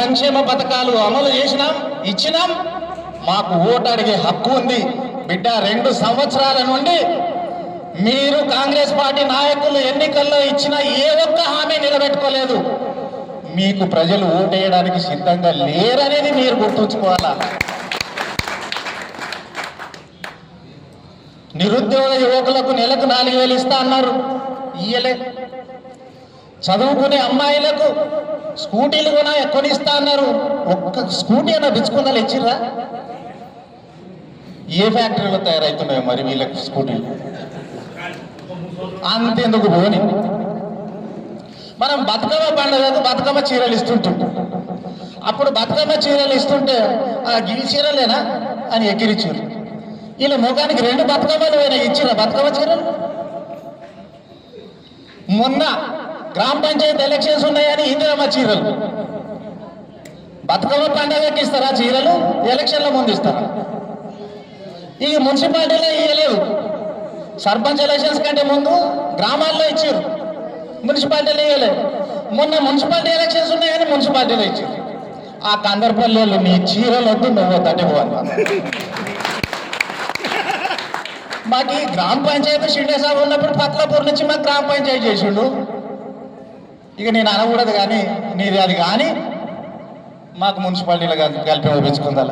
సంక్షేమ పథకాలు అమలు చేసినాం, ఇచ్చినాం. మాకు ఓటు అడిగే హక్కు ఉంది బిడ్డ. 2 సంవత్సరాల నుండి మీరు కాంగ్రెస్ పార్టీ నాయకులు ఎన్నికల్లో ఇచ్చిన ఏ ఒక్క హామీ నిలబెట్టుకోలేదు. మీకు ప్రజలు ఓటేయడానికి సిద్ధంగా లేరనేది మీరు గుర్తుంచుకోవాలా. నిరుద్యోగ యువకులకు నెలకు 4,000 ఇస్తా అన్నారు, ఇయ్యలే. చదువుకునే అమ్మాయిలకు స్కూటీలు కొనిస్తా అన్నారు, ఒక్క స్కూటీ అయినా బిచ్చుకుందాలు ఇచ్చిర్రా? ఏ ఫ్యాక్టరీలో తయారవుతున్నాయో మరి వీళ్ళకి స్కూటీలు. అంతెందుకు పోని, మనం బతుకమ్మ పండుగకు బతుకమ్మ చీరలు ఇస్తుంటుంటాం. అప్పుడు బతుకమ్మ చీరలు ఇస్తుంటే గివి చీరలేనా అని ఎక్కిరిచ్చారు. వీళ్ళ ముఖానికి 2 బతుకమ్మలు అయినా ఇచ్చిరా బతుకమ్మ చీరలు? మొన్న గ్రామ పంచాయతీ ఎలక్షన్స్ ఉన్నాయని ఇందిరమ్మ చీరలు. బతుకమ్మ పండుగకి ఇస్తారా చీరలు? ఎలక్షన్ల ముందు ఇస్తారా? ఈ మున్సిపాలిటీలో ఇవ్వలేదు. సర్పంచ్ ఎలక్షన్స్ కంటే ముందు గ్రామాల్లో ఇచ్చారు, మున్సిపాలిటీలో ఇవ్వలేదు. మొన్న మున్సిపాలిటీ ఎలక్షన్స్ ఉన్నాయని మున్సిపాలిటీలో ఇచ్చారు. ఆ కందర్పల్లి నీ చీరలు వద్దు, నువ్వు తట్టిపోవాలి. మాకు ఈ గ్రామ పంచాయతీ షిండే సాబ్ ఉన్నప్పుడు పత్లాపూర్ నుంచి మాకు గ్రామ పంచాయతీ చేసిండు. ఇక నేను అనకూడదు కానీ నీది అది కానీ మాకు మున్సిపాలిటీలో కలిపి పంపించుకుందా.